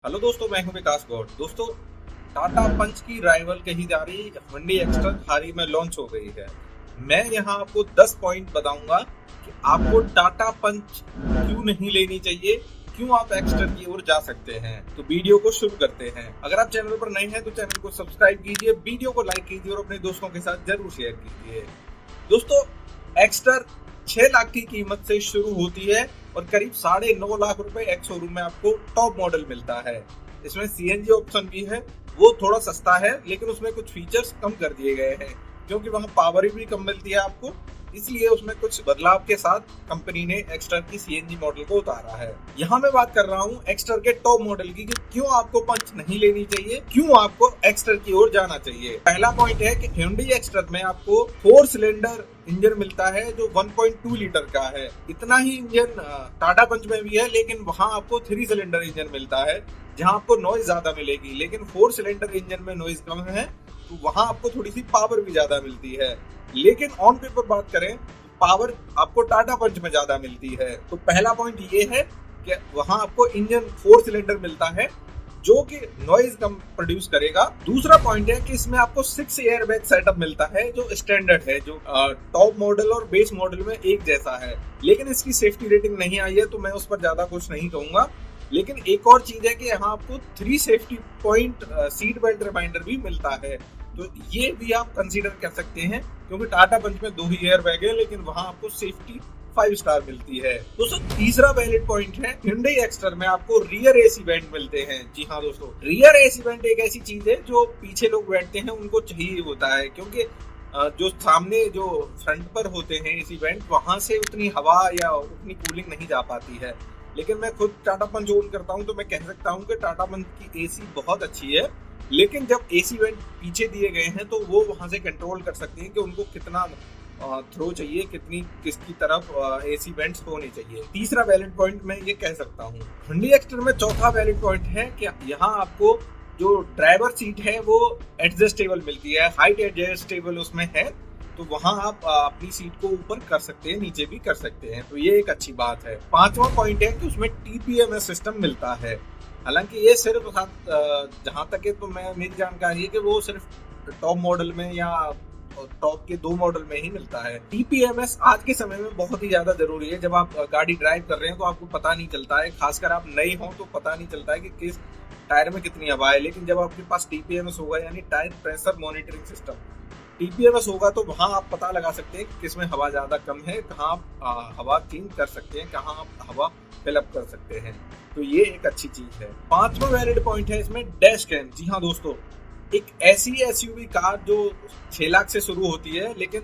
Hello दोस्तों, मैं हूं विकास गौड़। दोस्तों, टाटा पंच की राइवल कही जा रही हुंडई एक्स्टर हाल ही में लॉन्च हो गई है। मैं यहां आपको 10 पॉइंट बताऊंगा कि आपको टाटा पंच क्यों नहीं लेनी चाहिए, क्यों आप एक्स्टर की ओर जा सकते हैं। तो वीडियो को शुरू करते हैं। अगर आप चैनल पर नए हैं तो चैनल को सब्सक्राइब कीजिए, वीडियो को लाइक कीजिए और अपने दोस्तों के साथ जरूर शेयर कीजिए। दोस्तों, एक्स्टर 6 लाख की कीमत से शुरू होती है और करीब 9.5 लाख रुपए एक्स शोरूम में आपको टॉप मॉडल मिलता है। इसमें सीएनजी ऑप्शन भी है, वो थोड़ा सस्ता है लेकिन उसमें कुछ फीचर्स कम कर दिए गए हैं क्योंकि वहाँ पावर भी कम मिलती है आपको, इसलिए उसमें कुछ बदलाव के साथ कंपनी ने एक्स्टर की सीएनजी मॉडल को उतारा है। यहाँ मैं बात कर रहा हूँ एक्स्टर के टॉप मॉडल की कि क्यों आपको पंच नहीं लेनी चाहिए, क्यों आपको एक्स्टर की ओर जाना चाहिए। पहला पॉइंट है कि हुंडई एक्स्टर में आपको 4 सिलेंडर इंजन मिलता है जो 1.2 लीटर का है। इतना ही इंजन टाटा पंच में भी है, लेकिन वहां आपको 3 सिलेंडर इंजन मिलता है जहां आपको नॉइज ज्यादा मिलेगी, लेकिन 4 सिलेंडर इंजन में नॉइज कम है तो वहां आपको थोड़ी सी पावर भी ज्यादा मिलती है। लेकिन ऑन पेपर बात करें तो पावर आपको टाटा पंच में ज्यादा मिलती है। तो पहला पॉइंट ये है कि वहां आपको इंजन 4 सिलेंडर मिलता है जो कि नॉइज कम प्रोड्यूस करेगा। दूसरा पॉइंट है कि इसमें आपको 6 एयर बैग सेटअप मिलता है जो स्टैंडर्ड है, जो टॉप मॉडल और बेस मॉडल में एक जैसा है, लेकिन इसकी सेफ्टी रेटिंग नहीं आई है तो मैं उस पर ज्यादा कुछ नहीं कहूंगा। लेकिन एक और चीज है कि यहाँ आपको 3 safety point seat belt reminder भी मिलता है, तो ये भी आप कंसीडर कर सकते हैं क्योंकि टाटा पंच में 2 ही एयर बैग है लेकिन वहां आपको सेफ्टी 5 स्टार मिलती है। दोस्तों, तीसरा वैलिड पॉइंट है हुंडई एक्स्टर में आपको रियर एसी वेंट मिलते हैं। जी हाँ दोस्तों, रियर एसी वेंट एक ऐसी चीज है जो पीछे लोग बैठते हैं उनको चाहिए होता है, क्योंकि जो सामने जो फ्रंट पर होते हैं एसी वेंट वहां से उतनी हवा या उतनी कूलिंग नहीं जा पाती है। लेकिन मैं खुद टाटा पंच ओन करता हूं तो मैं कह सकता हूं कि टाटा पंच की एसी बहुत अच्छी है, लेकिन जब एसी वेंट पीछे दिए गए हैं तो वो वहां से कंट्रोल कर सकते हैं कि उनको कितना थ्रो चाहिए, कितनी किसकी तरफ एसी वेंट्स होने चाहिए। तीसरा वैलिड पॉइंट मैं ये कह सकता हूँ। हुंडई एक्स्टर में चौथा वैलिड पॉइंट है कि यहाँ आपको जो ड्राइवर सीट है वो एडजस्टेबल मिलती है, हाइट एडजस्टेबल उसमें है, तो वहां आप अपनी सीट को ऊपर कर सकते हैं, नीचे भी कर सकते हैं, तो ये एक अच्छी बात है। पांचवा पॉइंट है कि उसमें टीपीएमएस सिस्टम मिलता है। हालांकि ये सिर्फ जहां तक है तो मेरी जानकारी है कि वो सिर्फ टॉप मॉडल में या टॉप के 2 मॉडल में ही मिलता है। टीपीएमएस आज के समय में बहुत ही ज्यादा जरूरी है। जब आप गाड़ी ड्राइव कर रहे हैं तो आपको पता नहीं चलता है, खासकर आप नए हो तो पता नहीं चलता है कि किस टायर में कितनी हवा है, लेकिन जब आपके पास टीपीएमएस होगा यानी tyre pressure monitoring system TPMS होगा तो वहां आप पता लगा सकते हैं कि किसमें हवा ज्यादा कम है, कहाँ आप हवा चेंज कर सकते हैं, कहाँ आप हवा फिलअप कर सकते हैं, तो ये एक अच्छी चीज है। पांचवा वैलिड पॉइंट है इसमें डैश कैम। जी हाँ दोस्तों, एक ऐसी एसयूवी कार जो 6 लाख से शुरू होती है लेकिन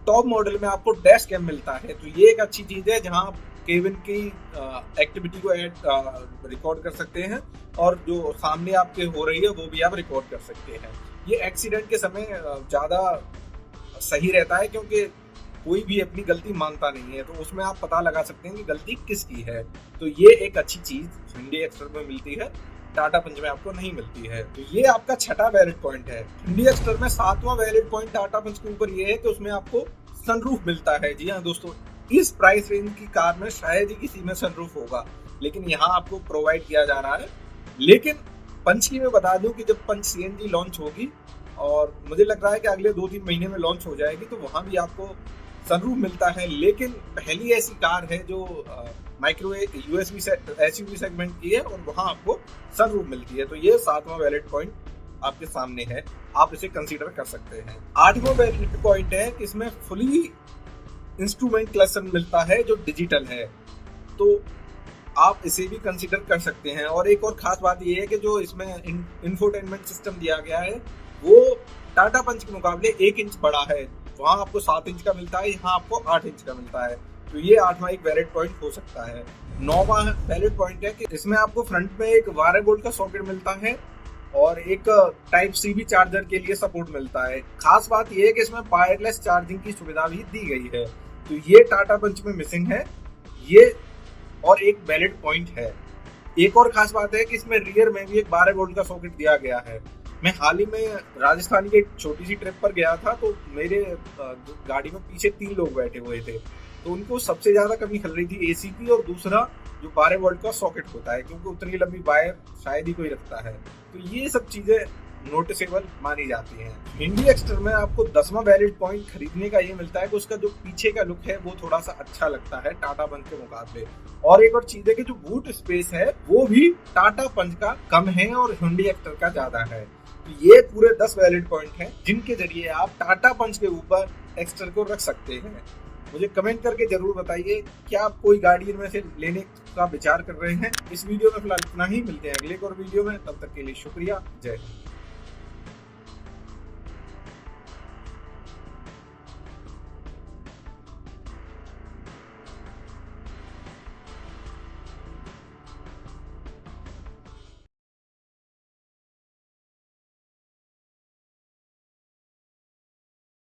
टॉप मॉडल में आपको डैश कैम मिलता है, तो ये एक अच्छी चीज है जहां आप केबिन की एक्टिविटी को रिकॉर्ड कर सकते हैं और जो सामने आपके हो रही है वो भी आप रिकॉर्ड कर सकते हैं। ये एक्सीडेंट के समय ज्यादा सही रहता है क्योंकि कोई भी अपनी गलती मानता नहीं है, तो उसमें आप पता लगा सकते हैं कि गलती किसकी है, तो ये एक अच्छी चीज हुंडई एक्स्टर में मिलती है, टाटा पंच में आपको नहीं मिलती है। तो ये आपका छठा वैलिड पॉइंट है। हुंडई एक्स्टर में सातवां वैलिड पॉइंट टाटा पंच के ऊपर ये है कि उसमें आपको सनरूफ मिलता है। जी हाँ दोस्तों, इस प्राइस रेंज की कार में शायद ही किसी में सनरूफ होगा, लेकिन यहाँ आपको प्रोवाइड किया जा रहा है। लेकिन पंच की मैं बता दूं कि जब पंच सीएनजी लॉन्च होगी और मुझे लग रहा है कि अगले 2-3 महीने में लॉन्च हो जाएगी, तो वहां भी आपको सनरूफ मिलता है। लेकिन पहली ऐसी कार है जो माइक्रोवेव यूएसबी एसयूवी सेगमेंट की है और वहां आपको सनरूफ मिलती है, तो ये 7वां वैलिड पॉइंट आपके सामने है, आप इसे कंसीडर कर सकते हैं। 8वां वैलिड पॉइंट है कि इसमें फुली इंस्ट्रूमेंट क्लस्टर मिलता है जो डिजिटल है, तो आप इसे भी कंसीडर कर सकते हैं। और एक और खास बात यह है कि जो इसमें इंफोटेनमेंट सिस्टम दिया गया है वो टाटा पंच के मुकाबले 1 इंच बड़ा है, वहां आपको 7 इंच का मिलता है, यहाँ आपको 8 इंच का मिलता है, तो ये 8वां एक वैलिड पॉइंट हो सकता है। 9वां वैलिड पॉइंट है कि इसमें आपको फ्रंट में एक 12 वोल्ट का सॉकेट मिलता है और एक टाइप सी भी चार्जर के लिए सपोर्ट मिलता है। खास बात यह है कि इसमें वायरलेस चार्जिंग की सुविधा भी दी गई है, तो ये टाटा पंच में मिसिंग है, ये और एक वैलिड पॉइंट है। एक और खास बात है कि इसमें रियर में भी एक 12 वोल्ट का सॉकेट दिया गया है। मैं हाल ही में राजस्थान की एक छोटी सी ट्रिप पर गया था, तो मेरे गाड़ी में पीछे 3 लोग बैठे हुए थे, तो उनको सबसे ज्यादा कमी खल रही थी एसी की, और दूसरा जो 12 वोल्ट का सॉकेट होता है, क्योंकि उतनी लंबी वायर शायद ही कोई रखता है। तो ये सब चीजें नोटिसेबल मानी जाती हैं। हिंडी एक्स्टर में आपको 10वां वैलिड पॉइंट खरीदने का ये मिलता है कि उसका जो पीछे का लुक है वो थोड़ा सा अच्छा लगता है टाटा पंच के मुकाबले। और एक और चीज है कि जो बूट स्पेस है वो भी टाटा पंच का कम है और हिंडी एक्स्टर का ज्यादा है। तो ये पूरे 10 वैलिड पॉइंट हैं जिनके जरिए आप टाटा पंच के ऊपर एक्स्टर को रख सकते हैं। मुझे कमेंट करके जरूर बताइए क्या आप कोई गाड़ी इनमें से लेने का विचार कर रहे हैं। इस वीडियो में फिलहाल इतना ही, मिलते हैं अगले और वीडियो में, तब तक के लिए शुक्रिया, जय हिंद।